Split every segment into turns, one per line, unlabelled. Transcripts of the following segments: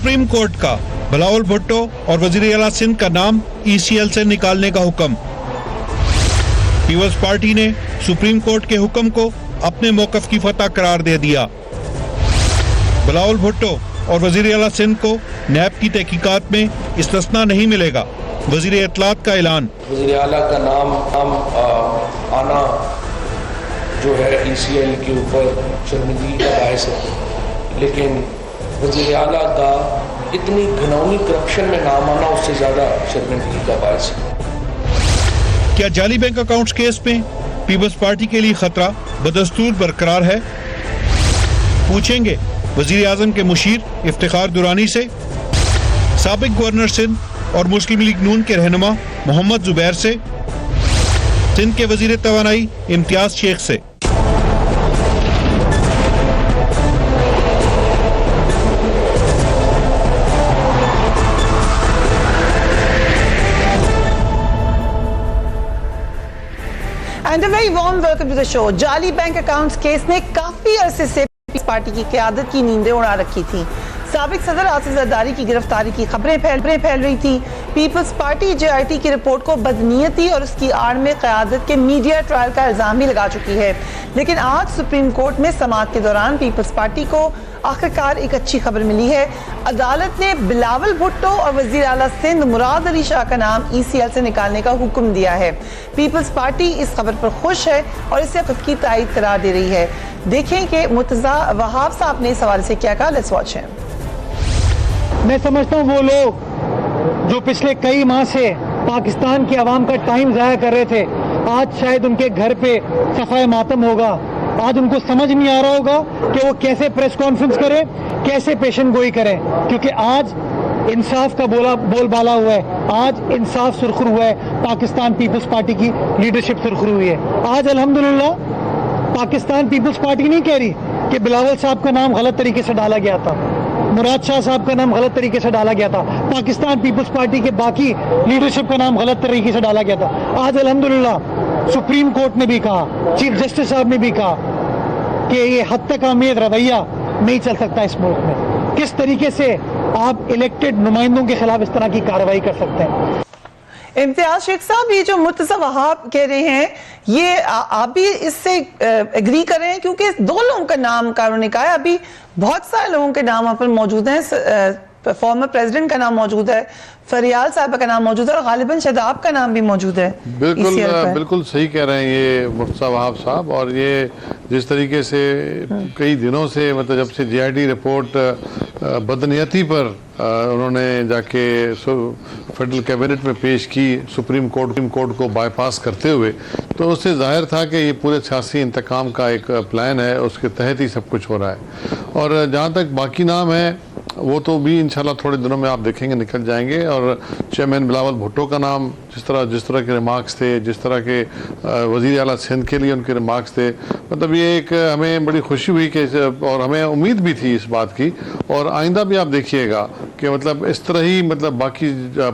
Supreme court का बिलावल भुट्टो और वजीर आला सिंध का नाम ECL से निकालने का हुक्म। पीपल्स पार्टी ने सुप्रीम कोर्ट के हुक्म को अपने मौकफ की फतह करार दे दिया। बिलावल भुट्टो और वजीर आला सिंध को नैब की तहकीकात में इस्तिस्ना नहीं मिलेगा, वजीर इत्तलात का ऐलान।
वजीर आला का नाम आना जो है ECL के ऊपर शर्मिंदगी का बायस है, लेकिन वजीर आला का इतनी घिनौनी करप्शन में नाम आना उससे ज़्यादा शर्मिंदगी का बायस है।
क्या जाली बैंक अकाउंट्स केस में पीपल्स पार्टी के लिए खतरा बदस्तूर बरकरार है? पूछेंगे वजीर आजम के मुशीर इफ्तिखार दुरानी से, साबिक गवर्नर सिंध और मुस्लिम लीग नून के रहनुमा मोहम्मद जुबैर से, सिंध के वजीर तवानाई इम्तियाज शेख से।
And a very warm welcome to the show. जाली बैंक अकाउंट्स केस ने काफी अरसे से पीपल्स पार्टी की क़यादत की नींदें उड़ा रखी थी। साबिक सदर आसिफ जरदारी की गिरफ्तारी की खबरें फैल रही थी। पीपल्स पार्टी JIT की रिपोर्ट को बदनीयती और उसकी आड़ में क़यादत के मीडिया ट्रायल का इल्जाम भी लगा चुकी है। लेकिन आज सुप्रीम कोर्ट में समाअत के दौरान पीपल्स पार्टी को आखिरकार एक अच्छी खबर मिली है। अदालत ने बिलावल भुट्टो और वजीर आला सिंध मुराद अली शाह का नाम ECL से निकालने का हुक्म दिया है। पीपल्स पार्टी इस खबर पर खुश है और इसे खुद की तायद करार दे रही है। देखें कि मुर्तजा वहाब साहब ने इस हवाले से क्या कहा। Let's watch him.
मैं समझता हूँ वो लोग जो पिछले कई माह से पाकिस्तान की आवाम का टाइम ज़ाया कर रहे थे, आज शायद उनके घर पे सफाए मातम होगा। आज उनको समझ नहीं आ रहा होगा कि वो कैसे प्रेस कॉन्फ्रेंस करें, कैसे पेशन गोई करें, क्योंकि आज इंसाफ का बोलबाला हुआ है। आज इंसाफ सुरखरू हुआ है। पाकिस्तान पीपल्स पार्टी की लीडरशिप सुरखरू हुई है। आज अल्हम्दुलिल्लाह पाकिस्तान पीपल्स पार्टी नहीं कह रही कि बिलावल साहब का नाम गलत तरीके से डाला गया था, मुराद शाह साहब का नाम गलत तरीके से डाला गया था, पाकिस्तान पीपल्स पार्टी के बाकी लीडरशिप का नाम गलत तरीके से डाला गया था। आज अल्हम्दुलिल्लाह सुप्रीम कोर्ट ने भी कहा, चीफ जस्टिस साहब ने भी कहा कि ये हद तक आमेद रवैया नहीं चल सकता इस मुल्क में। किस तरीके से आप इलेक्टेड नुमाइंदों के खिलाफ इस तरह की कार्रवाई कर सकते हैं।
इम्तियाज शेख साहब, ये जो मुर्तजा वहाब कह रहे हैं, ये आप भी इससे एग्री कर रहे हैं? क्योंकि दो लोगों का नाम कानून ने कहा है, अभी बहुत सारे लोगों के नाम पर मौजूद हैं। फॉर्मर प्रेसिडेंट का नाम मौजूद है, फरियाल साहब का नाम मौजूद है और गालिबन शदाब का नाम भी मौजूद है।
बिल्कुल सही कह रहे हैं ये मुर्तजा वहाब साहब। और ये जिस तरीके से कई दिनों से, मतलब जब से JIT रिपोर्ट बदनीयती पर उन्होंने जाके फेडरल कैबिनेट में पेश की, सुप्रीम कोर्ट को बाईपास करते हुए, तो उससे जाहिर था कि ये पूरे सियासी इंतकाम का एक प्लान है, उसके तहत ही सब कुछ हो रहा है। और जहाँ तक बाकी नाम है वो तो भी इंशाल्लाह थोड़े दिनों में आप देखेंगे निकल जाएंगे। और चेयरमैन बिलावल भुट्टो का नाम, जिस तरह के रिमार्क्स थे, जिस तरह के वज़ीर आला सिंध के लिए उनके रिमार्क्स थे, मतलब ये एक हमें बड़ी खुशी हुई कि, और हमें उम्मीद भी थी इस बात की। और आइंदा भी आप देखिएगा कि मतलब इस तरह ही, मतलब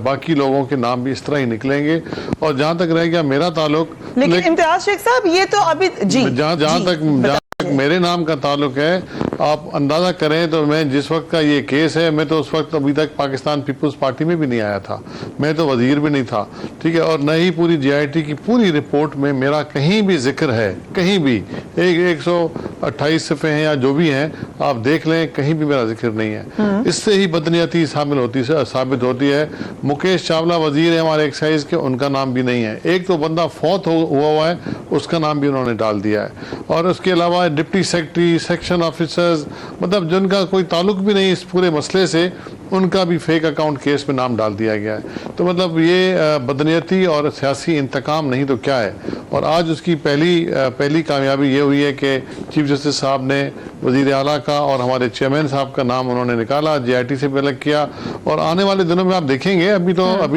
बाकी लोगों के नाम भी इस तरह ही निकलेंगे। और जहाँ तक रह गया मेरा ताल्लुक,
लेकिन इम्तियाज शेख साहब ये तो अभी
जहाँ तक मेरे नाम का ताल्लुक है, आप अंदाजा करें तो मैं जिस वक्त का ये केस है, मैं तो उस वक्त अभी तक पाकिस्तान पीपल्स पार्टी में भी नहीं आया था, मैं तो वजीर भी नहीं था, ठीक है। और न ही पूरी JIT की पूरी रिपोर्ट में मेरा कहीं भी जिक्र है, कहीं भी 128 सफ़े हैं या जो भी हैं, आप देख लें, कहीं भी मेरा जिक्र नहीं है। इससे ही बदनीयती साबित होती है। मुकेश चावला वजीर है हमारे एक्साइज के, उनका नाम भी नहीं है। एक तो बंदा फौत हुआ है, उसका नाम भी उन्होंने डाल दिया है। और उसके अलावा डिप्टी सेक्रेटरी, सेक्शन ऑफिसर्स, मतलब जिनका कोई ताल्लुक भी नहीं इस पूरे मसले से, उनका भी फेक अकाउंट केस में नाम डाल दिया गया है। तो मतलब ये बदनीयती और सियासी इंतकाम नहीं तो क्या है। और आज उसकी पहली कामयाबी ये हुई है कि चीफ जस्टिस साहब ने वजीर आला का और हमारे चेयरमैन साहब का नाम उन्होंने निकाला, JIT से भी अलग किया। और आने वाले दिनों में आप देखेंगे, अभी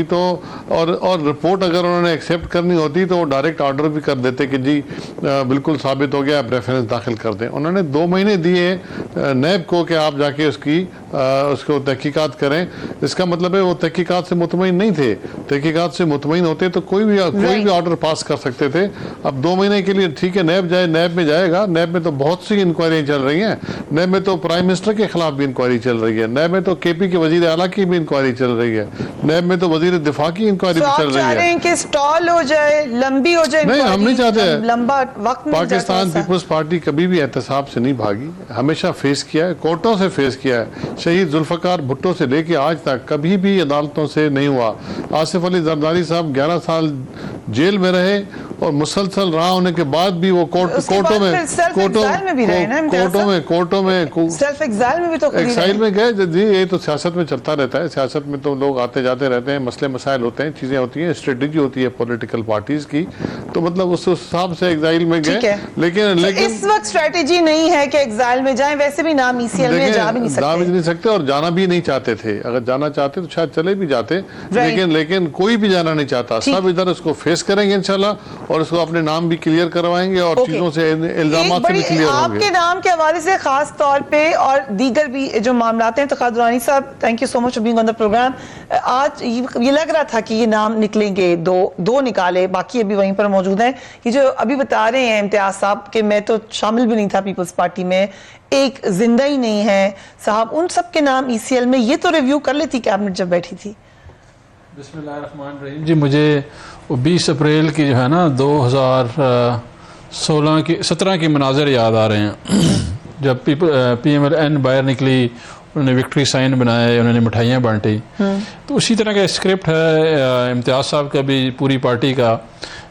तो और रिपोर्ट अगर उन्होंने एक्सेप्ट करनी होती तो डायरेक्ट ऑर्डर भी कर देते कि जी बिल्कुल साबित हो गया, आप रेफरेंस दाखिल कर दें। उन्होंने 2 महीने दिए नैब को कि आप जाके उसको तहकीकात करें। इसका मतलब है वो तहकीकात से मुतमईन नहीं थे। तहकीकात से मुतमईन होते तो कोई भी ऑर्डर पास कर सकते थे। अब 2 महीने के लिए ठीक है नैब जाए, नैब में जाएगा, नैब में तो बहुत सी इंक्वायरी चल रही हैं, नैब में तो प्राइम मिनिस्टर के खिलाफ भी इंक्वायरी चल रही है, नैब में तो केपी के वजीर आला की भी इंक्वायरी चल रही है, नैब में तो वजीर दिफा की इंक्वायरी भी चल रही है।
कि स्टॉल हो जाए, लंबी हो जाए?
नहीं, हम नहीं चाहते हैं।
लंबा वक्त
पाकिस्तान पीपल्स पार्टी कभी भी एहतसाब से नहीं भागी, हमेशा फेस किया है, कोर्टों से फेस किया है। शहीद जुल्फकार भुट्टो से लेके आज तक कभी भी अदालतों से नहीं हुआ। आसिफ अली जरदारी साहब 11 साल जेल में रहे और मुसलसल रहा होने के बाद भी वो कोर्टों में सेल्फ
एग्जाइल में भी तो
एक्साइल में गए जी। ये तो सियासत में चलता रहता है, सियासत में तो लोग आते जाते रहते हैं, मसले मसाइल होते हैं, चीजें होती हैं, स्ट्रेटेजी होती है पॉलिटिकल पार्टीज की, तो मतलब उस हिसाब से एक्साइल में गए। लेकिन
इस वक्त स्ट्रेटेजी नहीं है कि एक्साइल में जाएं, वैसे भी नाम ईसीएल में जा भी नहीं सकते
और जाना भी नहीं चाहते थे। अगर जाना चाहते तो शायद चले भी जाते, लेकिन कोई भी जाना नहीं चाहता। सब इधर इसको फेस करेंगे इंशाल्लाह और इसको अपने नाम भी क्लियर करवाएंगे और चीजों से इल्जामात से भी क्लियर होंगे।
आपके नाम के हवाले से खास तौर पे और दीगर भी जो मामलात हैं, तो दुरानी साहब thank you so much for being on the programme. आज ये लग रहा था कि ये नाम निकलेंगे, दो निकाले, बाकी अभी वहीं पर मौजूद हैं। ये जो अभी बता रहे हैं इम्तियाज साहब कि मैं तो शामिल भी नहीं था पीपल्स पार्टी में, एक जिंदा ही नहीं है साहब, उन सब के नाम ईसीएल में, ये तो रिव्यू कर लेती कैबिनेट जब बैठी थी।
बिस्मिल्लाहिर्रहमानिर्रहीम जी, मुझे 20 अप्रैल की जो है ना 2017 के मनाजर याद आ रहे हैं जब PMLN बाहर निकली, उन्होंने विक्ट्री साइन बनाए, उन्होंने मिठाइयाँ बांटी। तो उसी तरह का स्क्रिप्ट है इम्तियाज़ साहब का भी, पूरी पार्टी का।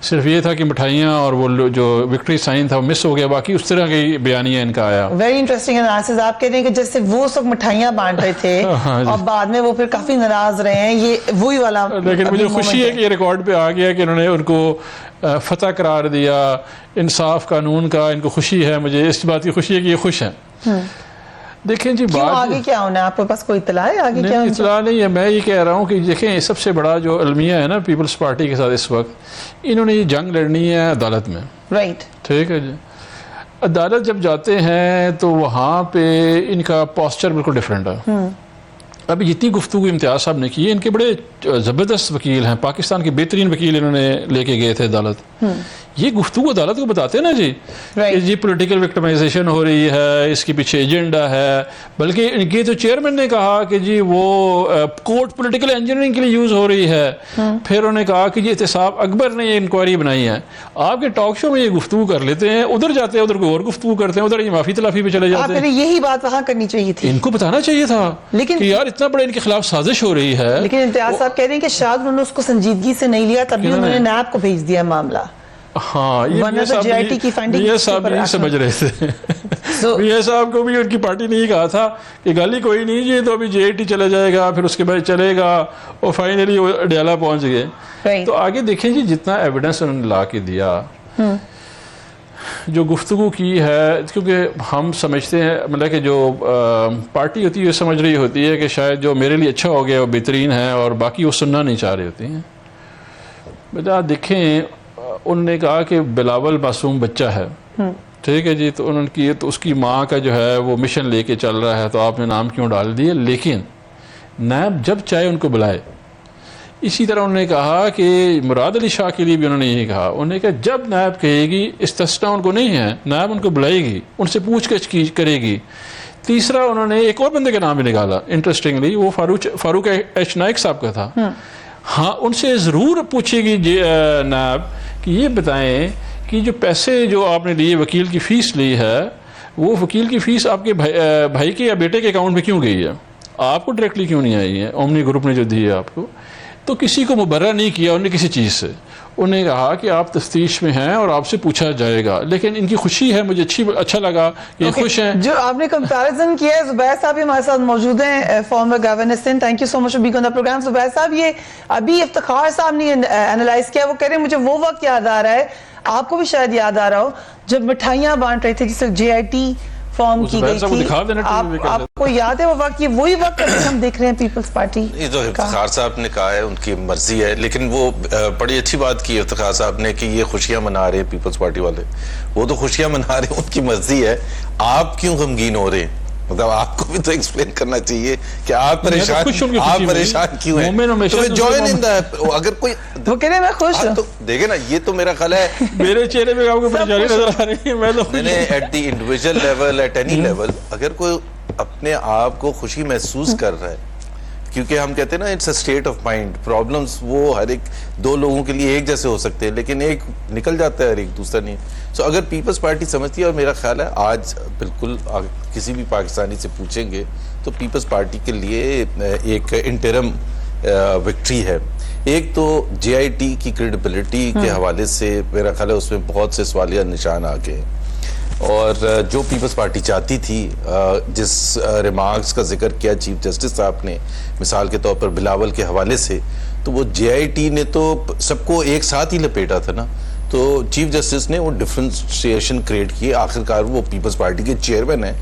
सिर्फ ये था कि मिठाइयाँ और वो जो विक्ट्री साइन था वो मिस हो गया, बाकी उस तरह की बयानिया इनका आया।
Very interesting analysis. आप कह रहे हैं कि जैसे वो सब मिठाइयाँ बांट रहे थे और बाद में वो फिर काफी नाराज रहे हैं, ये वही वाला।
लेकिन मुझे खुशी है कि ये रिकॉर्ड पे आ गया कि उन्होंने उनको फतह करार दिया, इंसाफ कानून का इनको खुशी है। मुझे इस बात की खुशी है कि ये खुश हैं। देखें जी, बात
आगे क्या होना है, आपके पास कोई इत्तला है आगे क्या?
इत्तला नहीं है, मैं ये कह रहा हूँ कि देखें सबसे बड़ा जो अलमिया है ना पीपल्स पार्टी के साथ इस वक्त, इन्होंने ये जंग लड़नी है अदालत में।
राइट,
ठीक है जी। अदालत जब जाते हैं तो वहाँ पे इनका पोस्चर बिल्कुल डिफरेंट है। अभी जितनी गुफ्तगू इम्तियाज़ साहब ने की है, इनके बड़े ज़बरदस्त वकील हैं, पाकिस्तान के बेहतरीन वकील इन्होंने लेके गए थे अदालत। ये गुफ्तगू अदालत को बताते हैं ना जी कि जी पॉलिटिकल विक्टिमाइजेशन हो रही है, इसके पीछे एजेंडा है। बल्कि इनके तो चेयरमैन ने कहा कि जी वो कोर्ट पॉलिटिकल इंजीनियरिंग के लिए यूज़ हो रही है। फिर उन्होंने कहा कि जी एहतसाब अकबर ने ये इंक्वायरी बनाई है। आपके टॉक शो में ये गुफ्तगू कर लेते हैं, उधर जाते हैं उधर कोई और गुफ्तगू करते हैं, उधर ये माफ़ी तलाफी पे चले जाते हैं।
यही बात वहाँ करनी चाहिए थी,
इनको बताना चाहिए था
लेकिन
कि यार इतना बड़ा इनके खिलाफ साजिश हो रही है।
लेकिन इम्तियाज साहब कह रहे हैं कि शायद उन्होंने उसको संजीदगी से नहीं लिया, तभी उन्होंने नैब को भेज दिया मामला।
हाँ, ये
JIT की फाइंडिंग
ये साहब नहीं समझ रहे थे। ये साहब को भी उनकी पार्टी ने कहा था कि गाली कोई नहीं जी, तो अभी JIT चला जाएगा, फिर उसके बाद चलेगा, और फाइनली वो अडयाला पहुंच गए। तो आगे देखें जी, जितना एविडेंस उन्होंने ला के दिया, जो गुफ्तगू की है, क्योंकि हम समझते हैं मतलब कि जो पार्टी होती है समझ रही होती है कि शायद जो मेरे लिए अच्छा हो गया वो बेहतरीन है और बाकी वो सुनना नहीं चाह रही होती हैं। बेटा देखें, उन्होंने कहा कि बिलावल मासूम बच्चा है, ठीक है जी, तो उन्होंने की तो उसकी माँ का जो है वो मिशन लेके चल रहा है, तो आपने नाम क्यों डाल दिए? लेकिन नैब जब चाहे उनको बुलाए। इसी तरह उन्होंने कहा कि मुराद अली शाह के लिए भी उन्होंने यही कहा, उन्होंने कहा जब नैब कहेगी, इस्तिस्ना उनको नहीं है, नैब उनको बुलाएगी, उनसे पूछताछ करेगी। तीसरा उन्होंने एक और बंदे का नाम भी निकाला, इंटरेस्टिंगली, वो फारूक एच नाइक साहब का था। हाँ, उनसे ज़रूर पूछेगी नैब कि ये बताएं कि जो पैसे जो आपने लिए, वकील की फ़ीस ली है, वो वकील की फ़ीस आपके भाई के या बेटे के अकाउंट में क्यों गई है, आपको डायरेक्टली क्यों नहीं आई है? ओमनी ग्रुप ने जो दी है आपको, तो किसी को मुबर्रा नहीं किया उन्हें किसी चीज़ से। उन्हें कहा कि आप तफ्तीश में हैं और आपसे पूछा जाएगा। लेकिन इनकी खुशी है, मुझे अच्छा लगा कि खुश हैं।
जो आपने कंपैरिजन किया है, जुबैर साहब हमारे साथ मौजूद हैं, former governor Sindh. Thank you so much for being on the programme. Zubair साहब, ये अभी इफ्तिखार साहब ने एनालाइज किया, वो कह रहे हैं मुझे वो वक्त याद आ रहा है, आपको भी शायद याद आ रहा हो, जब मिठाइयाँ बांट रहे थे, जिससे JIT फॉर्म की गई थी। आपको याद है वो वक्त? ये वही वक्त हम देख रहे हैं पीपल्स पार्टी।
ये जो इफ्तिखार साहब ने कहा है उनकी मर्जी है, लेकिन वो बड़ी अच्छी बात की इफ्तिखार साहब ने कि ये खुशियां मना रहे हैं पीपल्स पार्टी वाले। वो तो खुशियां मना रहे हैं, उनकी मर्जी है, आप क्यों गमगीन हो रहे हैं? मतलब आपको भी तो एक्सप्लेन करना चाहिए कि आप
खुश हूं
परेशान क्यों हैं? तो जॉइन इन द, अगर कोई
वो कह रहे मैं खुश हूं।
तो देखे ना, ये तो मेरा ख्याल है
मेरे चेहरे पे आपको परेशानी नजर आ रही है, मैं तो
मैंने at the individual level, at any level, अगर कोई अपने आप को खुशी महसूस कर रहा है, क्योंकि हम कहते हैं ना it's a state of mind, problems वो हर एक दो लोगों के लिए एक जैसे हो सकते हैं, लेकिन एक निकल जाता है हर एक, दूसरा नहीं। सो अगर पीपल्स पार्टी समझती है, और मेरा ख्याल है आज बिल्कुल किसी भी पाकिस्तानी से पूछेंगे तो पीपल्स पार्टी के लिए एक इंटरम विक्ट्री है। एक तो JIT की क्रेडिबिलिटी के हवाले से मेरा ख्याल है उसमें बहुत से सवालिया निशान आ गए, और जो पीपल्स पार्टी चाहती थी, जिस रिमार्क्स का जिक्र किया चीफ जस्टिस साहब ने मिसाल के तौर पर बिलावल के हवाले से, तो वो JIT ने तो सबको एक साथ ही लपेटा था ना, तो चीफ जस्टिस ने वो डिफरेंशिएशन क्रिएट किए। आखिरकार वो पीपल्स पार्टी के चेयरमैन है,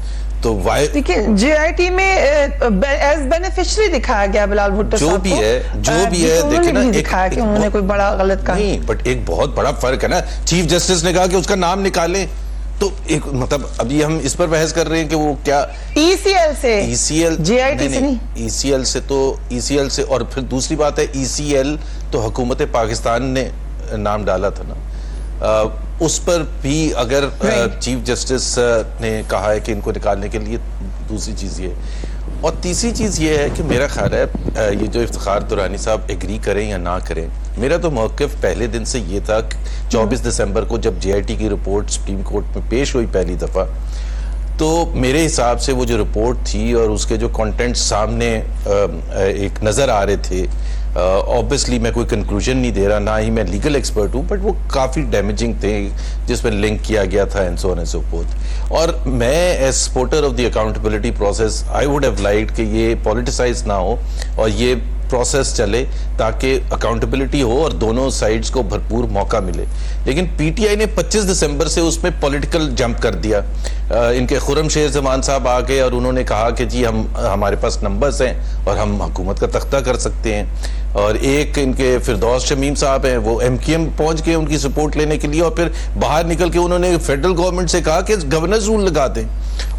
तो वाई
देखिए JIT में एज बेनिफिशियरी दिखाया गया बिलावल भुट्टो
जो भी है देखे ना,
दिखाया कि उन्होंने कोई बड़ा गलत कहा
नहीं, बट एक बहुत बड़ा फर्क है ना। चीफ जस्टिस ने कहा कि उसका नाम निकालें, तो एक मतलब अभी हम इस पर बहस कर रहे हैं कि वो क्या
ECL से, JIT से नहीं,
ECL से, और फिर दूसरी बात है ECL तो हुकूमत पाकिस्तान ने नाम डाला था ना, उस पर भी अगर चीफ जस्टिस ने कहा है कि इनको निकालने के लिए, दूसरी चीज़ ये, और तीसरी चीज़ ये है कि मेरा ख्याल है ये जो इफ्तिखार दुरानी साहब एग्री करें या ना करें, मेरा तो मौक़िफ़ पहले दिन से ये था कि 24 दिसंबर को जब JIT की रिपोर्ट सुप्रीम कोर्ट में पेश हुई पहली दफ़ा, तो मेरे हिसाब से वो जो रिपोर्ट थी और उसके जो कंटेंट सामने एक नज़र आ रहे थे, ऑब्वियसली मैं कोई कंक्लूजन नहीं दे रहा, ना ही मैं लीगल एक्सपर्ट हूँ, बट वो काफ़ी डैमेजिंग थे जिसमें लिंक किया गया था and so on and so forth. और मैं as supporter of the accountability process I would have liked कि ये पॉलिटिसाइज ना हो और ये प्रोसेस चले ताकि अकाउंटेबिलिटी हो और दोनों साइड्स को भरपूर मौका मिले। लेकिन PTI ने 25 दिसंबर से उसमें पॉलिटिकल जंप कर दिया। इनके खुर्रम शेर जमान साहब आ गए और उन्होंने कहा कि जी हमारे पास नंबर्स हैं और हम हुकूमत का तख्ता कर सकते हैं। और एक इनके फिरदौस शमीम साहब हैं, वो MKM पहुंच गए उनकी सपोर्ट लेने के लिए, और फिर बाहर निकल के उन्होंने फेडरल गवर्नमेंट से कहा कि गवर्नर्स रूल लगा दें।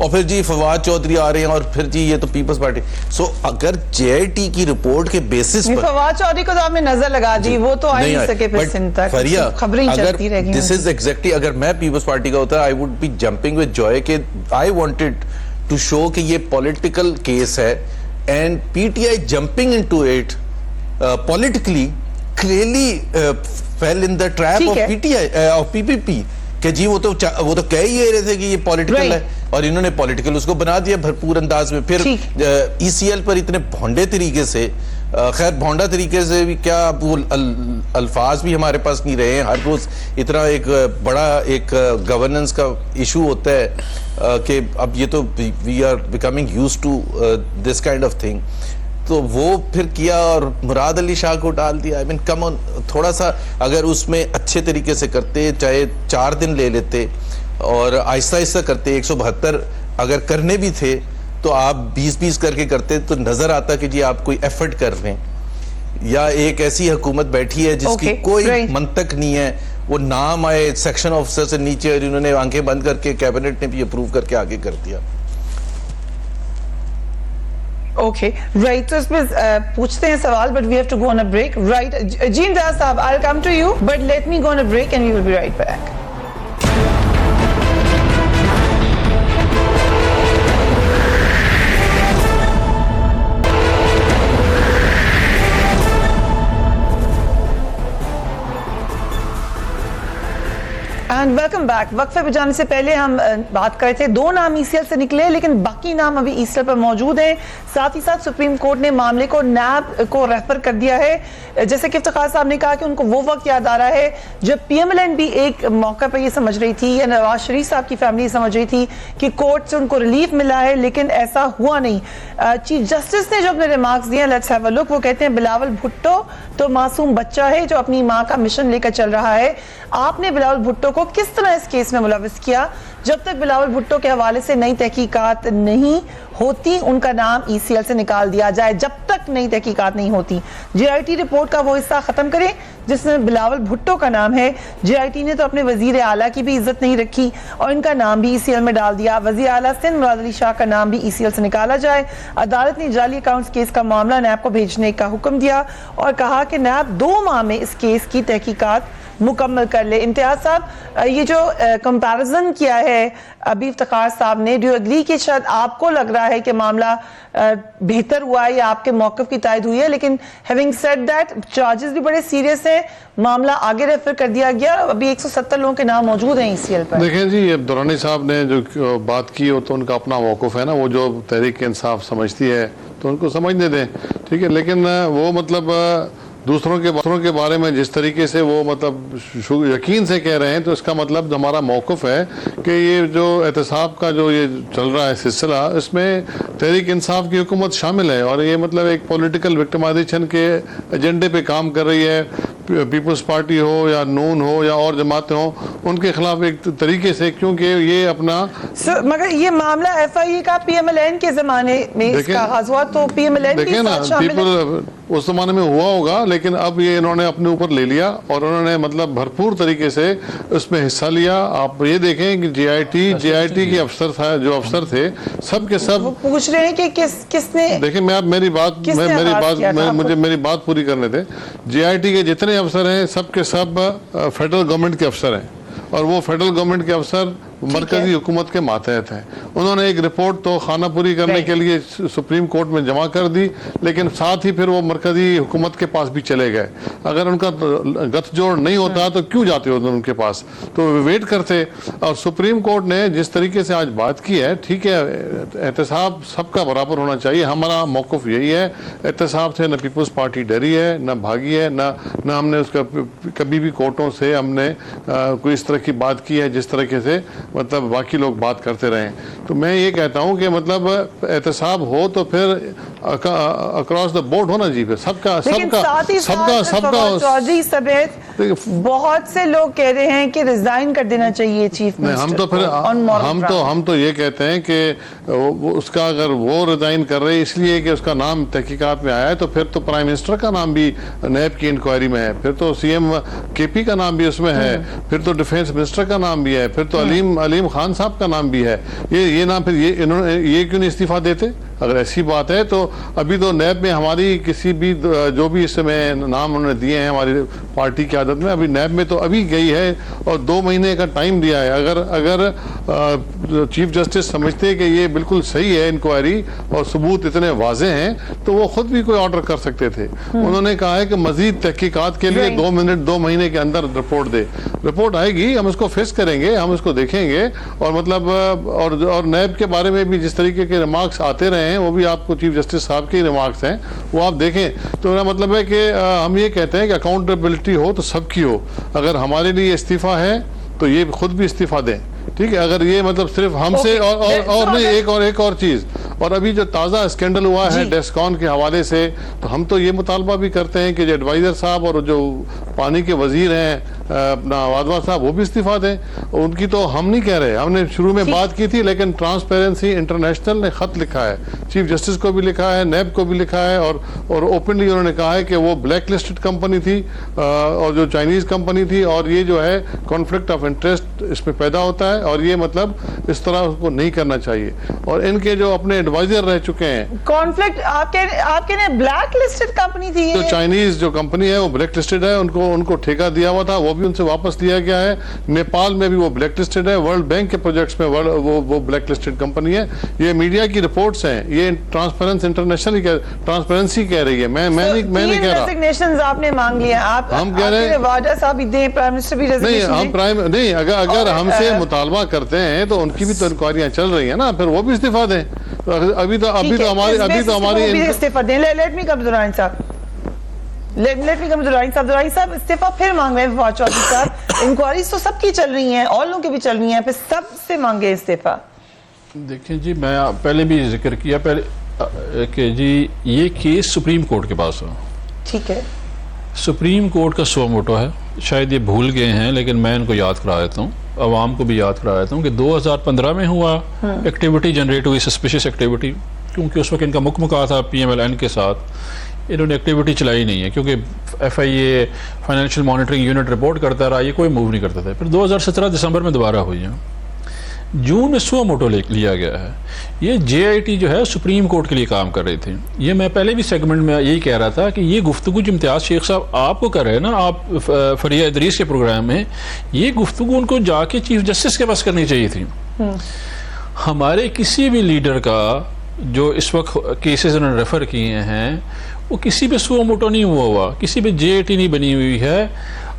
और फिर जी फवाद चौधरी आ रहे हैं, और फिर जी ये तो पीपल्स पार्टी। सो अगर JIT की रिपोर्ट के बेसिस पर
फवाद चौधरी को तो आपने नजर लगा दी, वो तो आ नहीं सके फिर सिंध तक, खबरें चलती रह गई।
दिस इज एग्जैक्टली, अगर मैं पीपल्स पार्टी का होता I would be jumping with Joy के आई वांटेड टू शो कि ये पॉलिटिकल केस है, and PTI jumping into it politically clearly fell in the trap of PTI of PPP कि जी वो तो कह ही रहे थे कि ये पॉलिटिकल है, और इन्होंने पॉलिटिकल उसको बना दिया भरपूर अंदाज में। फिर ECL पर इतने भोंडे तरीके से, खैर भोंडा तरीके से भी क्या, वो अल्फाज भी हमारे पास नहीं रहे हैं। हर रोज इतना एक बड़ा एक गवर्नेंस का इशू होता है कि अब ये तो we are becoming used to this kind of thing. तो वो फिर किया और मुराद अली शाह को डाल दिया। आई मीन कम ऑन, थोड़ा सा अगर उसमें अच्छे तरीके से करते, चाहे 4 दिन ले लेते और आहिस्ता आहिस्ता करते, 172 अगर करने भी थे तो आप 20-20 करके करते, तो नजर आता कि जी आप कोई एफर्ट कर रहे हैं। या एक ऐसी हुकूमत बैठी है जिसकी कोई मंतक नहीं है, वो नाम आए सेक्शन ऑफिसर से नीचे और इन्होंने आंखें बंद करके कैबिनेट ने भी अप्रूव करके आगे कर दिया।
Okay, right. तो इसमें पूछते हैं सवाल, but we have to go on a break. Right, जी इम्तियाज साहब, I'll come to you, but let me go on a break and we will be right back. And welcome back. वक्फे पे जाने से पहले हम बात कर रहे थे, 2 नाम ECL से निकले, लेकिन बाकी नाम अभी ECL पर मौजूद हैं। साथ ही साथ सुप्रीम कोर्ट ने मामले को NAB को रेफर कर दिया है। जैसे कि इफ्तिखार साहब ने कहा कि उनको वो वक्त याद आ रहा है जब PMLN भी एक मौके पर ये समझ रही थी, या नवाज शरीफ साहब की फैमिली समझ रही थी कि कोर्ट से उनको रिलीफ मिला है, लेकिन ऐसा हुआ नहीं। चीफ जस्टिस ने जो अपने रिमार्क्स दिए, लेट्स हैव अ लुक। वो कहते हैं बिलावल भुट्टो तो मासूम बच्चा है जो अपनी माँ का मिशन लेकर चल रहा है। आपने बिलावल भुट्टो को किस तरह इस केस में मुलविस किया? जब तक बिलावल भुट्टो के हवाले से नई तहकीकात नहीं होती उनका नाम ECL से निकाल दिया जाए। जब तक नई तहकीकात नहीं होती JIT रिपोर्ट का वो हिस्सा खत्म करें जिसमें बिलावल भुट्टो का नाम है। JIT ने तो अपने वजीर आला की भी इज्जत नहीं रखी और इनका नाम भी ECL में डाल दिया। वजीर आला सिंध मुराद अली शाह का नाम भी ECL से निकाला जाए। अदालत ने जाली अकाउंट्स केस का मामला नैब को भेजने का हुक्म दिया और कहा कि नैब 2 माह में इस केस की तहकीकात मुकम्मल कर ले। इम्तियाज साहब, ये जो कंपैरिजन किया है अभी इफ्तिखार साहब ने, डू एग्री कि शायद आपको लग रहा है कि मामला बेहतर हुआ है या आपके मौक़िफ़ की तायद हुई है, लेकिन हैविंग सेड दैट चार्जेस भी बड़े सीरियस हैं, मामला आगे रेफर कर दिया गया, अभी 170 लोगों के नाम मौजूद हैं ECL पर।
देखें जी, अब दुरानी साहब ने जो बात की वो तो उनका अपना मौक़िफ़ है ना, वो जो तहरीक इंसाफ समझती है तो उनको समझने दें, ठीक है। लेकिन वो मतलब दूसरों के बारे में जिस तरीके से वो मतलब यकीन से कह रहे हैं, तो इसका मतलब हमारा मौक़िफ़ है कि ये जो एहतसाब का जो ये चल रहा है सिलसिला, इसमें तहरीक इंसाफ की हुकूमत शामिल है और ये मतलब एक पॉलिटिकल विक्टिमाइजेशन के एजेंडे पे काम कर रही है। पीपल्स पार्टी हो या नून हो या और जमातें हो, उनके खिलाफ एक तरीके से, क्योंकि ये अपना
मगर ये मामला FIA का PMLN के ज़माने में इसका आगाज़ हुआ, तो PMLN
देखें ना, पीपल उस जमाने में हुआ होगा, लेकिन अब ये इन्होंने अपने ऊपर ले लिया और उन्होंने मतलब भरपूर तरीके से उसमें हिस्सा लिया। आप ये देखें कि JIT के अफसर था, जो अफसर थे, सब के सब
पूछ रहे हैं कि किसने।
देखिए, मैं आप मेरी बात पूरी करने दें। JIT के जितने अफसर हैं सब के सब फेडरल गवर्नमेंट के अफसर हैं और वो फेडरल गवर्नमेंट के अफसर मरकजी हुकूमत के मातहत हैं। उन्होंने एक रिपोर्ट तो खाना पूरी करने के लिए सुप्रीम कोर्ट में जमा कर दी, लेकिन साथ ही फिर वो मरकजी हुकूमत के पास भी चले गए। अगर उनका गठजोड़ नहीं होता तो क्यों जाते होते उनके पास, तो वेट करते। और सुप्रीम कोर्ट ने जिस तरीके से आज बात की है, ठीक है, एहतसाब सबका बराबर होना चाहिए, हमारा मौक़िफ़ यही है। एहतसाब से न पीपल्स पार्टी डरी है, न भागी है, न हमने उसका कभी भी कोर्टों से हमने कोई इस तरह की बात की है जिस तरीके से मतलब बाकी लोग बात करते रहे। तो मैं ये कहता हूँ कि मतलब एहतसाब हो तो फिर अक्रॉस द बोर्ड होना जी, फिर सबका
चौधरी समेत बहुत से लोग कह रहे हैं कि रिजाइन कर देना चाहिए चीफ मिनिस्टर।
हम तो ये कहते हैं कि उसका अगर वो रिजाइन कर रहे इसलिए कि उसका नाम तहकीकात में आया है, तो फिर तो प्राइम मिनिस्टर का नाम भी नैब की इंक्वायरी में है, फिर तो CM KP का नाम भी उसमें है, फिर तो डिफेंस मिनिस्टर का नाम भी है, फिर तो अलीम खान साहब का नाम भी है। ये नाम फिर ये क्यों नहीं इस्तीफा देते? अगर ऐसी बात है तो अभी तो नैब में हमारी किसी भी जो भी इस समय नाम उन्होंने दिए हैं हमारी पार्टी की आदत में, अभी नैब में तो अभी गई है और 2 महीने का टाइम दिया है। अगर चीफ जस्टिस समझते हैं कि ये बिल्कुल सही है इंक्वायरी और सबूत इतने वाजे हैं, तो वो खुद भी कोई ऑर्डर कर सकते थे। उन्होंने कहा है कि मजीद तहकीकात के लिए 2 महीने के अंदर रिपोर्ट दे। रिपोर्ट आएगी, हम इसको फेस करेंगे, हम इसको देखेंगे और मतलब और नैब के बारे में भी जिस तरीके के रिमार्क्स आते रहे हैं, वो भी आपको चीफ जस्टिस साहब के रिमार्क्स हैं, वो आप देखें। तो मेरा मतलब है कि हम ये कहते हैं कि अकाउंटेबिलिटी हो तो सबकी हो। अगर हमारे लिए इस्तीफा है तो ये खुद भी इस्तीफा दें, ठीक है। अगर ये मतलब सिर्फ हमसे और नहीं, एक और चीज, और अभी जो ताज़ा स्कैंडल हुआ है डेस्कॉन के हवाले से, तो हम तो ये मुतालबा भी करते हैं कि जो एडवाइज़र साहब और जो पानी के वजीर हैं अपना वाधवा साहब, वो भी इस्तीफा दें। उनकी तो हम नहीं कह रहे, हमने शुरू में बात की थी, लेकिन ट्रांसपेरेंसी इंटरनेशनल ने ख़त लिखा है, चीफ जस्टिस को भी लिखा है, नैब को भी लिखा है और ओपनली उन्होंने कहा है कि वो ब्लैक लिस्टेड कंपनी थी और जो चाइनीज़ कंपनी थी, और ये जो है कॉन्फ्लिक्ट ऑफ इंटरेस्ट इसमें पैदा होता है और ये मतलब इस तरह उसको नहीं करना चाहिए। और इनके जो अपने एडवाइजर रह चुके हैं,
कॉन्फ्लिक्ट आपके ब्लैक लिस्टेड कंपनी थी,
जो चाइनीज जो कंपनी है वो ब्लैक लिस्टेड है, उनको ठेका दिया हुआ था, वो भी उनसे वापस लिया गया है। नेपाल में भी वो ब्लैक लिस्टेड है, वर्ल्ड बैंक के प्रोजेक्ट्स में वो ब्लैक लिस्टेड कंपनी है। ये मीडिया की रिपोर्ट्स हैं, ये ट्रांसपेरेंसी इंटरनेशनल ट्रांसपेरेंसी कह रही है, मैं नहीं कह रहा।
रेजिग्नेशंस आपने मांग लिया, आप
हम कह रहे हैं
वादा साहब भी दें, प्राइम मिनिस्टर भी रेजिग्नेशन
नहीं, हम प्राइम नहीं, अगर हमसे मुतालबा करते हैं तो उनकी भी तो इंक्वायरियां चल रही है ना, फिर वो भी इस्तीफा दें। तो अभी तो हमारी
इस्तीफा दें। लेट मी कम दुरानी साहब इस्तीफा फिर मांग रहे हैं फवाद चौधरी साहब। इंक्वायरीज तो सबकी चल रही हैं और लोगों की भी चल रही हैं, फिर सबसे मांगे इस्तीफा।
देखिए जी, मैं पहले भी जिक्र किया कि जी ये केस सुप्रीम कोर्ट के पास है,
ठीक है,
सुप्रीम कोर्ट का सो मोटो है, शायद ये भूल गए हैं लेकिन मैं इनको याद करा देता हूँ। आवाम को भी याद करा देता हूँ कि 2015 में हुआ एक्टिविटी जनरेट हुई, सस्पिशियस एक्टिविटी, क्योंकि उस वक्त इनका मुकमका था PMLN के साथ, इन्होंने एक्टिविटी चलाई नहीं है क्योंकि FIA financial monitoring unit report करता रहा, ये कोई मूव नहीं करता था। फिर 2017 दिसंबर में दोबारा हुई है, जून में सुओ मोटो लिया गया है। ये JIT जो है सुप्रीम कोर्ट के लिए काम कर रहे थे। ये मैं पहले भी सेगमेंट में यही कह रहा था कि ये गुफ्तगू जो इम्तियाज़ शेख साहब आपको कर रहे हैं ना, आप फरिया इदरीस के प्रोग्राम में, ये गुफ्तगू उनको जाके चीफ जस्टिस के पास करनी चाहिए थी। हमारे किसी भी लीडर का जो इस वक्त केसेस उन्होंने रेफ़र किए हैं वो किसी पे सुओ मोटो नहीं हुआ, किसी पे JIT नहीं बनी हुई है,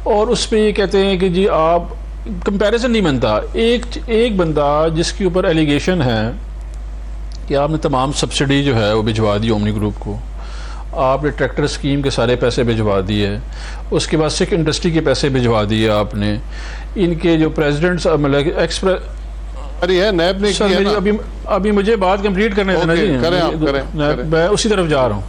और उस पर ये कहते हैं कि जी आप कंपैरिजन नहीं बनता। एक बंदा जिसके ऊपर एलिगेशन है कि आपने तमाम सब्सिडी जो है वो भिजवा दी ओमनी ग्रुप को, आपने ट्रैक्टर स्कीम के सारे पैसे भिजवा दिए, उसके बाद सिख इंडस्ट्री के पैसे भिजवा दिए आपने, इनके जो प्रेसिडेंट्स मतलब
अरे है नैब ने किया ना।
अभी मुझे बात कंप्लीट करने देना जी,
करें आप करें।
मैं उसी तरफ जा रहा हूँ।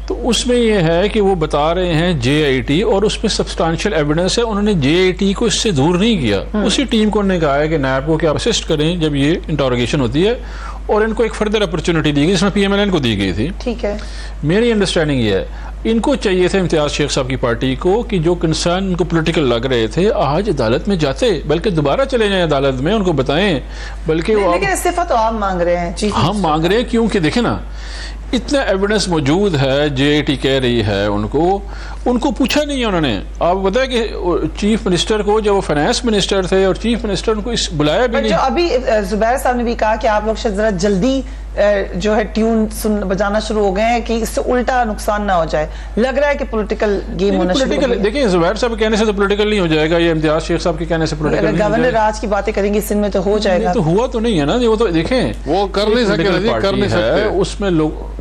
तो उसमें यह है कि वो बता रहे हैं JIT, और उसमें सब्सटेंशियल एविडेंस है, उन्होंने JIT को इससे दूर नहीं किया। उसी टीम को उन्होंने कहा है कि नैब को क्या असिस्ट करें जब ये इंटरोगेशन होती है, और इनको एक फर्दर अपॉर्चुनिटी दी गई जिसमें PMLN को दी गई थी।
ठीक है,
मेरी अंडरस्टैंडिंग ये है, इनको चाहिए था इम्तियाज़ शेख साहब की पार्टी को कि जो कंसर्न उनको पॉलिटिकल लग रहे थे आज अदालत में जाते, बल्कि दोबारा चले जाएं अदालत में, उनको बताएं, बल्कि
लेकिन इस्तीफा तो आप मांग रहे हैं।
हम मांग रहे हैं क्योंकि देखें ना, इतना एविडेंस मौजूद है, JIT कह रही है उनको पूछा नहीं है उन्होंने। आप बताएं कि चीफ मिनिस्टर को, जब वो फाइनेंस मिनिस्टर थे और चीफ मिनिस्टर उनको इस बुलाया भी नहीं।
जो अभी जुबैर साहब ने भी कहा कि आप लोग शायद जरा जल्दी जो है ट्यून बजाना शुरू हो गए हैं कि इससे उल्टा नुकसान ना हो जाए, लग रहा है कि पॉलिटिकल गेम होना शुरू हो गया।
देखिए जुबैर साहब कहने से तो पॉलिटिकल नहीं हो जाएगा, ये इम्तियाज शेख साहब के कहने से पॉलिटिकल नहीं हो जाएगा।
गवर्नर राज की बातें करेंगे सिंध में तो हो जाएगा।
तो हुआ तो नहीं है ना, वो तो देखें
वो कर नहीं सकते,
उसमें लोग,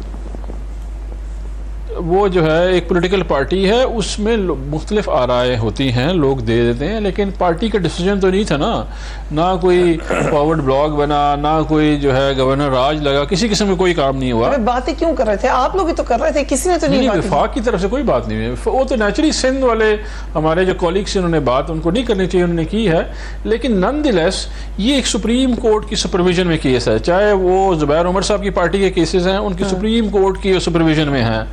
वो जो है एक पॉलिटिकल पार्टी है, उसमें मुख्तलिफ आराएं होती हैं, लोग दे देते हैं, लेकिन पार्टी का डिसीजन तो नहीं था ना कोई फॉरवर्ड ब्लॉग बना, ना कोई जो है गवर्नर राज लगा, किसी किस्म में कोई काम नहीं हुआ।
बातें क्यों कर रहे थे आप लोग? ही तो कर रहे थे, किसी ने तो नहीं।
वफाक की तरफ से कोई बात नहीं है, वो तो नेचुरली सिंध वाले हमारे जो कॉलीग्स उन्होंने बात उनको नहीं करनी चाहिए, उन्होंने की है, लेकिन नॉनदलेस ये एक सुप्रीम कोर्ट की सुपरविजन में केस है, चाहे वो जुबैर उमर साहब की पार्टी के केसेस हैं, उनकी सुप्रीम कोर्ट की सुपरविजन में हैं,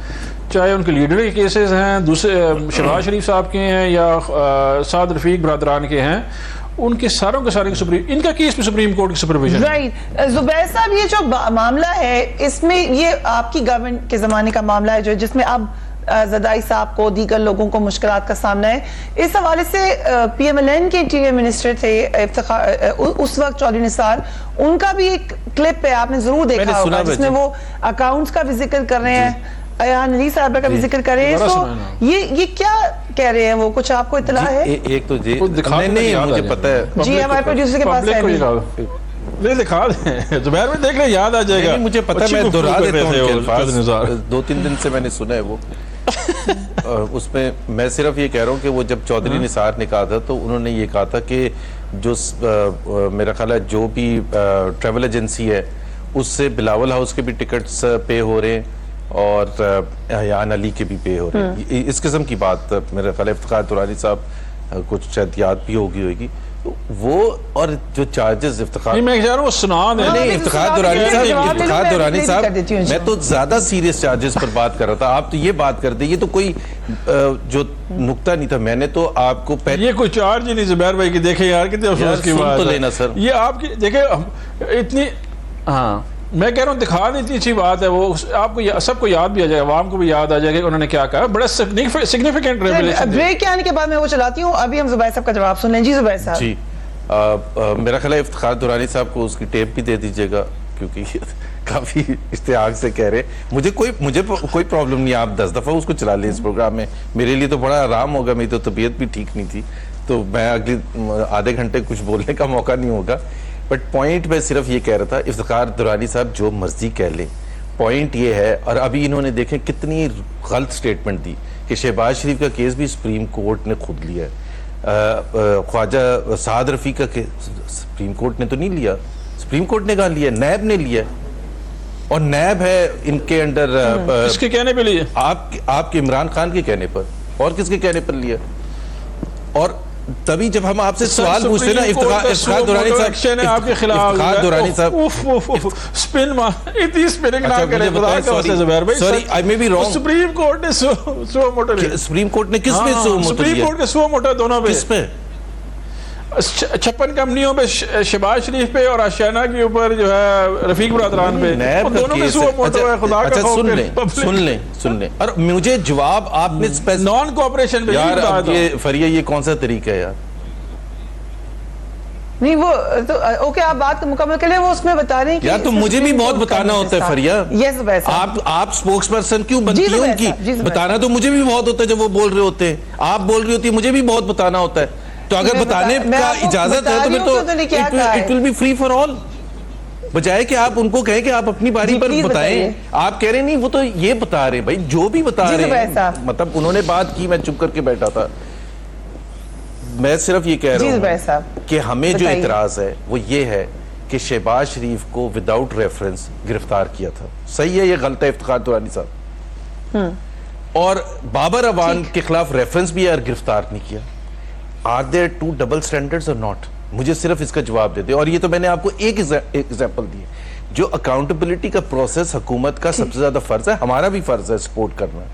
चाहे उनके लीडर के केसेस हैं, दूसरे शहबाज शरीफ साहब के हैं या साद रफीक बरदरान के हैं, उनके सारों के सारे इनका केस भी सुप्रीम कोर्ट की सुपरविजन।
राइट जुबैर साहब, ये जो मामला है इसमें ये आपकी गवर्नमेंट के जमाने का मामला है, जो जिसमें अब ज़दाई साहब को, दीगर लोगों को मुश्किलात का सामना है। इस हवाले से PMLN के इंटीरियर मिनिस्टर थे उस वक्त चौधरी निसार, उनका भी एक क्लिप है, आपने जरूर देखा होगा, जिसमें वो अकाउंट्स का भी जिक्र कर रहे हैं, अयान अली साहब का भी जिक्र कर रहे हैं। तो ये क्या कह रहे हैं वो, कुछ आपको इत्तला है?
एक तो जी नहीं मुझे पता है
जी, हमारे प्रोड्यूसर के पास है,
ले दिखा दें जुबैर में, देख ले याद आ जाएगा।
मुझे पता है, मैं दोहरा देता हूं, 2-3 दिन से मैंने सुना है वो। उसमें मैं सिर्फ ये कह रहा हूँ कि वो जब चौधरी निसार ने कहा था तो उन्होंने ये कहा था कि जो मेरा ख्याल है जो भी ट्रैवल एजेंसी है उससे बिलावल हाउस के भी टिकट्स पे हो रहे हैं और अयान अली के भी पे हो रहे हैं। इस किस्म की बात मेरा ख्याल है इफ्तिखार दुरानी साहब कुछ शायद याद भी होगी तो वो, और जो चार्जेस इफ्तिखार
मैं कह रहा हूँ सुना दें।
नहीं, इफ्तिखार दुरानी साहब मैं तो ज्यादा सीरियस चार्जेस पर बात कर रहा था, आप तो ये बात करते, ये तो कोई जो नुक्ता नहीं था। मैंने तो आपको
ये कोई चार्ज ही नहीं जुबैर भाई की, देखे यार कितने अफसोस की बात
तो लेना सर,
ये आपकी देखे इतनी, हाँ मैं कह रहा हूँ दिखा दें, इतनी अच्छी बात है, वो आपको सबको याद भी आ जाएगा, आवाम को भी याद आ जाएगा उन्होंने क्या कहा, बड़ा सिग्निफिकेंट रेवलेशन।
ब्रेक के आने के बाद मैं वो चलाती हूँ, अभी हम जुबैर साहब का जवाब सुन लें। जी जुबैर साहब
जी, मेरा ख्याल है इफ्तिखार दुरानी साहब को उसकी टेप भी दे दीजिएगा, क्योंकि काफी इश्तियाक से कह रहे। मुझे कोई प्रॉब्लम नहीं, आप 10 दफा उसको चला लें इस प्रोग्राम में, मेरे लिए तो बड़ा आराम होगा, मेरी तो तबीयत भी ठीक नहीं थी, तो मैं अगले आधे घंटे कुछ बोलने का मौका नहीं होगा। बट पॉइंट मैं सिर्फ ये कह रहा था, इफ्तिखार दुरानी साहब जो मर्जी कह लें, पॉइंट ये है, और अभी इन्होंने देखें कितनी गलत स्टेटमेंट दी कि शहबाज शरीफ का केस भी सुप्रीम कोर्ट ने खुद लिया है, ख्वाजा साद रफी का केस सुप्रीम कोर्ट ने तो नहीं लिया, सुप्रीम कोर्ट ने कहा लिया, नैब ने लिया, और नैब है इनके अंडर,
किसके कहने पे लिया?
आपके इमरान खान के कहने पर, और किसके कहने पर लिया? और तभी जब हम आपसे सवाल पूछते हैं ना, इफ्तिखार दुरानी साहब,
आपके खिलाफ
इफ्तिखार दुरानी साहब,
स्पिन इतनी स्पिनिंग ना करें,
sorry I may be wrong,
supreme court ने सो मोटर,
सुप्रीम कोर्ट ने किस पे सो मोटर,
सुप्रीम कोर्ट के सो मोटर दोनों पे,
किस पे?
56 कंपनियों पे, शहबाज शरीफ पे और आशियाना के ऊपर जो है रफीक बरदरान पे, दोनों में सो मोटर है। खुदा का खौफ,
सुन ले और मुझे जवाब आपने
नॉन कोऑपरेशन पे
यार, अब ये फरिया ये कौन सा तरीका है यार?
नहीं वो तो ओके, आप बात मुकम्मल कर ले, वो उसमें बता रहे हैं कि
यार तो मुझे भी बहुत बताना होता है फरिया।
यस वैसा
आप स्पोक्स पर्सन क्यों बनती है उनकी? बताना तो मुझे भी बहुत होता है जब वो बोल रहे होते हैं, आप बोल रही होती है, मुझे भी बहुत बताना होता है। तो अगर बताने का इजाजत है तो फिर तो it will be free for all, बजाय कि आप उनको कहें कि आप अपनी बारी पर बताएं। आप कह रहे नहीं, वो तो ये बता रहे भाई, जो भी बता रहे हैं, मतलब उन्होंने बात की, मैं चुप करके बैठा था। मैं सिर्फ ये कह रहा हूं कि हमें जो इतराज है वो ये है कि शहबाज शरीफ को विदाउट रेफरेंस गिरफ्तार किया था। सही है, ये गलत है इफ्तिखार दुरानी साहब, और बाबर अवान के खिलाफ रेफरेंस भी यार गिरफ्तार नहीं किया। Are there two double standards or not? मुझे सिर्फ इसका जवाब दे दे। और ये तो मैंने आपको एक एग्जांपल दी, जो अकाउंटेबिलिटी का प्रोसेस हुकूमत का सबसे ज्यादा फर्ज है, हमारा भी फर्ज है सपोर्ट करना।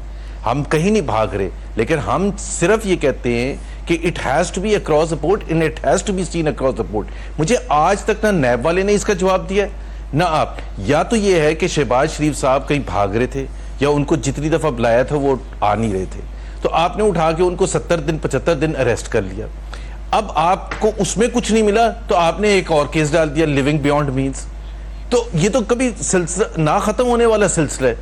हम कहीं नहीं भाग रहे, लेकिन हम सिर्फ ये कहते हैं कि it has to be across the board and it has to be seen across the board. मुझे आज तक ना नैब वाले ने इसका जवाब दिया ना आप। या तो ये है कि शहबाज शरीफ साहब कहीं भाग रहे थे, या उनको जितनी दफा बुलाया था वो आ नहीं रहे थे, तो आपने उठा के उनको 70 दिन 75 दिन अरेस्ट कर लिया। अब आपको उसमें कुछ नहीं मिला तो आपने एक और केस डाल दिया, लिविंग बियॉन्ड मीन्स। तो ये तो कभी सिलसिला ना खत्म होने वाला सिलसिला है,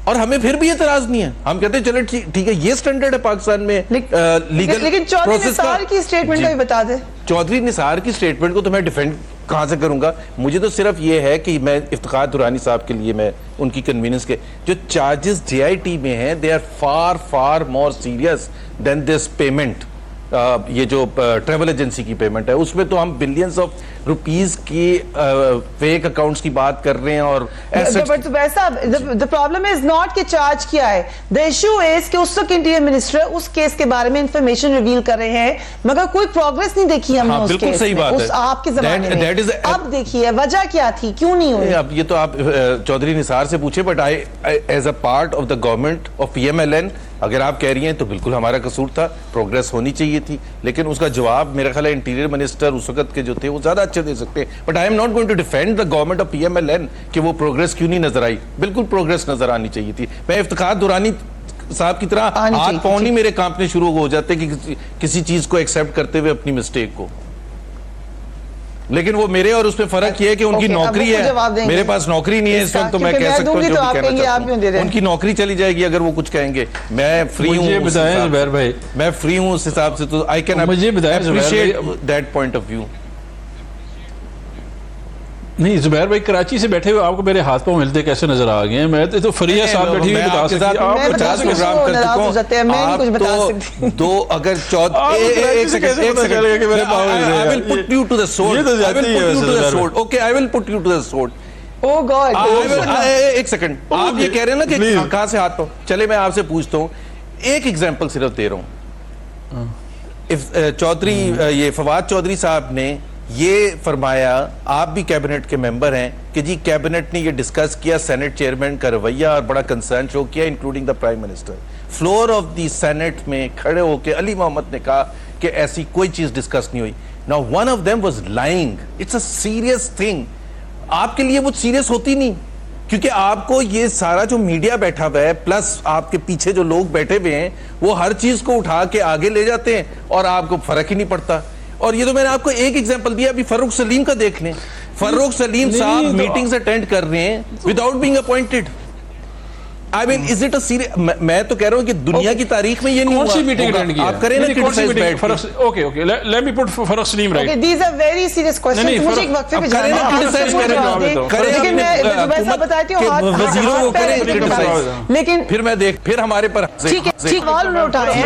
और हमें फिर भी एतराज नहीं है। हम कहते हैं चलो ठीक है, ये स्टैंडर्ड है पाकिस्तान में लीगल।
लेकिन चौधरी निसार की स्टेटमेंट का भी बता दे।
चौधरी निसार की स्टेटमेंट को तो मैं डिफेंड कहां से करूंगा? मुझे तो सिर्फ ये है कि मैं इफ्तिखार दुरानी साहब के लिए, मैं उनकी कन्वीनियंस के जो चार्जेस JIT में हैं, they are far far more serious than this payment. ये जो ट्रेवल एजेंसी की पेमेंट है, उसमें तो हम बिलियंस ऑफ रुपीस की फेक अकाउंट्स की बात कर रहे हैं। और
बट वैसा द प्रॉब्लम इज नॉट कि चार्ज किया है, द इशू इज कि उस वक्त इंटीरियर मिनिस्टर उस केस के बारे में इंफॉर्मेशन रिवील कर रहे हैं, मगर कोई प्रोग्रेस नहीं देखी हमने उस केस में, उस आपके जमाने में। अब देखिए वजह क्या थी, क्यों नहीं हुई?
अब ये तो आप चौधरी निसार से पूछे, but I as a part of the government of PMLN, अगर आप कह रही हैं तो बिल्कुल हमारा कसूर था, प्रोग्रेस होनी चाहिए थी, लेकिन उसका जवाब मेरा ख्याल है इंटीरियर मिनिस्टर उस वक्त के जो थे वो ज्यादा अच्छे दे सकते हैं। But I am not going to defend the government of PMLN कि वो प्रोग्रेस क्यों नहीं नजर आई। बिल्कुल प्रोग्रेस नजर आनी चाहिए थी। मैं इफ्तिखार दुरानी साहब की तरह हाथ पांव नहीं मेरे कांपने शुरू हो जाते कि किसी चीज को एक्सेप्ट करते हुए अपनी मिस्टेक को। लेकिन वो मेरे और उसमें फर्क ये है कि उनकी नौकरी है, मेरे पास नौकरी नहीं है इस वक्त, तो मैं कह सकता हूँ जो भी कहना चाहता हूँ। उनकी नौकरी चली जाएगी अगर वो कुछ कहेंगे। मैं फ्री हूँ,
जुबैर भाई,
मैं फ्री हूँ उस हिसाब से, तो I can appreciate that point of view.
नहीं जुबैर भाई, कराची से बैठे हुए आपको मेरे हाथ पांव मिलते कैसे नजर आ गए हैं? मैं तो फरिया साहब बैठी हुई बता सकती हूं, आप
50 प्रोग्राम कर चुका हूं, मैं नहीं कुछ बता सकती। तो अगर एक second I will put you to the sword, I will put you to the sword, okay I will put you to the sword.
Oh God,
एक सेकंड, आप ये कह रहे हैं ना कि कहां से हाथ पांव, चले मैं आपसे पूछता हूं, एक एग्जांपल सिर्फ दे रहा हूं। चौधरी ये फवाद चौधरी साहब ने ये फरमाया, आप भी कैबिनेट के मेंबर हैं, कि जी कैबिनेट ने ये डिस्कस किया सेनेट चेयरमैन का रवैया और बड़ा कंसर्न शो किया including the prime minister. Floor of the senate में खड़े होकर अली मोहम्मद ने कहा कि ऐसी कोई चीज डिस्कस नहीं हुई। Now one of them was lying, it's a serious thing. आपके लिए वो सीरियस होती नहीं, क्योंकि आपको ये सारा जो मीडिया बैठा हुआ है प्लस आपके पीछे जो लोग बैठे हुए हैं वो हर चीज को उठा के आगे ले जाते हैं और आपको फर्क ही नहीं पड़ता। और ये तो मैंने आपको एक एग्जांपल दिया, अभी फर्रुख सलीम का देख लें। फर्रुख सलीम साहब मीटिंग्स अटेंड कर रहे हैं without being appointed. I mean is it a serious? मैं तो कह रहा हूं कि दुनिया की तारीख में ये नहीं हुआ।
कौन सी मीटिंग अटेंड की
आप करें ना criticise.
Okay okay, let me put Farrukh Saleem right.
Okay, these are very serious questions. मुझे एक वक्फे पे जाना है, लेकिन मैं वैसा बताती हूं,
वजीरों को करें क्रिटिसाइज,
लेकिन
फिर हमारे पर
ठीक है, सवाल उठाए हैं,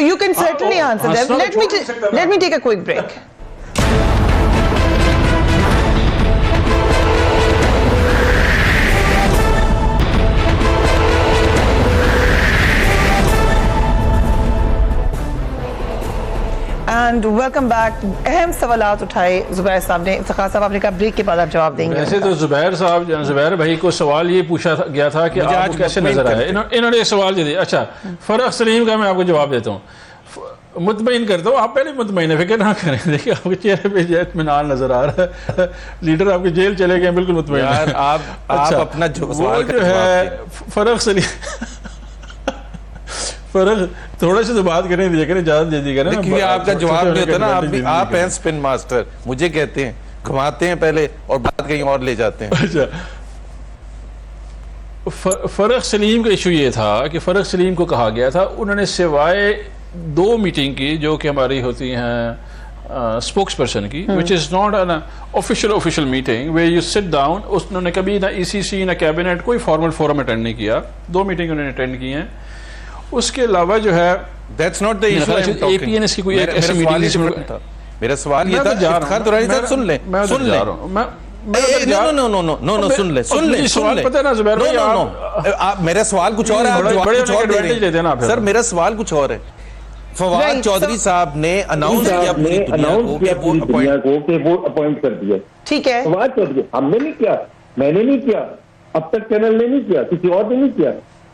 you can certainly answer them. Let me take a quick break. And welcome back. अहम सवालात उठाए जुबैर साहब ने। इफ्तिखार साहब आपने कहा ब्रेक के बाद आप जवाब देंगे।
वैसे तो जुबैर भाई को सवाल ये पूछा गया था कि आपको कैसे नजर आया, इन्होंने एक सवाल दे दिया। अच्छा, फरख सलीम का मैं आपको जवाब देता हूँ, मुतमईन करता हूँ। आप पहले मुतमईन फिक्र ना करें, देखिए आपके चेहरे पे इत्मीनान नजर आ रहा है। लीडर आपके जेल चले गए, बिल्कुल मुतमईन।
आप अपना जो
है फरख सलीम फर्क थोड़ा सा तो बात करने दीजिए, इजाजत दे दीजिएगा ना,
क्योंकि आपका जवाब नहीं होता ना। आप हैं स्पिन मास्टर, मुझे कहते हैं घुमाते हैं पहले और बात कहीं और ले जाते हैं।
अच्छा, फरख सलीम का इशू ये था कि फरख सलीम को कहा गया था, उन्होंने सिवाय 2 मीटिंग की जो कि हमारी होती हैं स्पोक्स पर्सन की, which is not an official meeting way you sit down, उन्होंने कभी ना ECC ना कैबिनेट कोई फॉर्मल फोरम अटेंड नहीं किया। 2 मीटिंग उन्होंने अटेंड की हैं। उसके अलावा जो है
that's not the issue.
APNS की कोई एक ऐसी मीटिंग था।
मेरा सवाल ये था, इफ्तिखार दुरानी साहब सुन ले, सुन ले। नो सुन ले
सवाल पता है ना जुबैर भाई,
आप मेरा सवाल कुछ और है, आप जवाब कुछ और दे रहे हैं। सर मेरा सवाल कुछ और है। फवाद चौधरी साहब ने अनाउंस किया पूरी दुनिया को कि वो अपॉइंट कर दिया।
ठीक है,
फवाद चौधरी हमने नहीं किया, मैंने नहीं किया, अब तक चैनल ने नहीं किया, किसी और ने नहीं किया।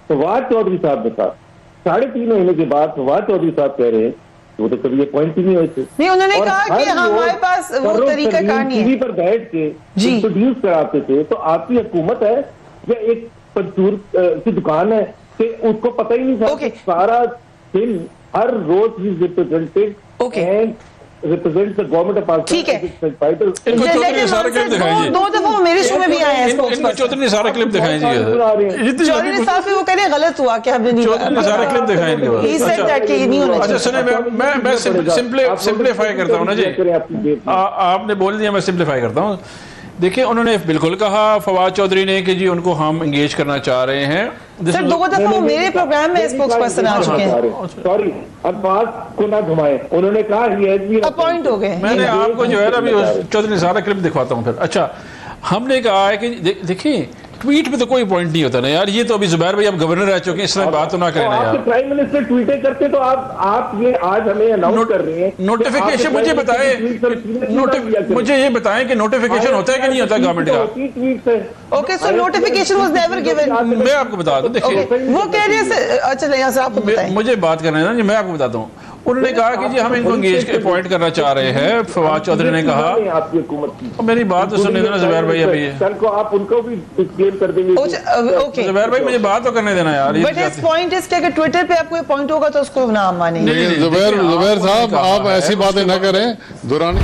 फवाद चौधरी साहब ने कहा 3.5 महीने के बाद फवाद चौधरी साहब कह रहे हैं वो तो कभी अपॉइंट ही नहीं हुए थे।
नहीं, उन्होंने कहा कि हमारे पास वो तरीका कार नहीं है।
टीवी पर बैठ के इंट्रोड्यूस कराते थे, तो आपकी हुकूमत है या एक परचूर की दुकान है कि उसको पता ही नहीं था। सारा दिन हर रोज ही represented and represents the government of Pakistan।
ठीक है,
इनको चौधरी ने सारा क्लिप दिखाई जी,
2 दफा मेरे शो में भी आए हैं।
इनको चौधरी ने सारा क्लिप दिखाई जी,
चौधरी ने साहब वो कह रहे हैं गलत हुआ कि हमने नहीं,
चौधरी ने सारा क्लिप दिखाई इनके बाद।
He said that कि ये नहीं होना चाहिए।
अच्छा सुने, मैं सिंप्लीफाई करता हूँ ना जी, आपने बोल दिया, मैं सिंप्लीफाई करता हूँ। देखिए, उन्होंने बिल्कुल कहा फवाद चौधरी ने कि जी उनको हम एंगेज करना चाह रहे हैं।
सर 2 दफा वो मेरे प्रोग्राम में स्पोक्स पर्सन आ चुके हैं।
सॉरी, अब्बास को ना घुमाए, उन्होंने कहा
अपॉइंट हो गए।
मैंने आपको जो है ना अभी चौधरी ने सारा क्लिप दिखवाता हूँ फिर। अच्छा, हमने कहा है कि देखिए ट्वीट पे तो कोई पॉइंट नहीं होता ना यार, ये तो अभी जुबैर भाई अब गवर्नर रह चुके हैं, इस तरह बात तो ना करें ना यार।
प्राइम मिनिस्टर ट्वीट करते तो आप ये आज हमें अनाउंस कर रहे हैं।
नोटिफिकेशन मुझे बताएं, मुझे ये बताएं कि नोटिफिकेशन होता है कि नहीं होता गवर्नमेंट का।
Okay, so notification was never given.
मैं आपको बता दूं, देखिए
वो कह रहे हैं। अच्छा यहाँ से आपको बताएं,
मुझे बात करना है ना, मैं आपको बताता हूँ। उन्होंने कहा कि जी हम इनको एंगेज अपॉइंट करना चाह रहे हैं। फवाद चौधरी ने कहा,
आपकी हुकूमत की
मेरी बात तो सुनने देना जुबैर भाई, अभी
कल को आप उनको भी क्लेम कर देंगे।
ओके
जुबैर भाई, मुझे बात तो करने देना यार।
बट इस पॉइंट इज कि अगर ट्विटर पे आपको पॉइंट होगा तो उसको ना मानेंगे।
जुबैर साहब, आप ऐसी बातें ना करें। दुरानी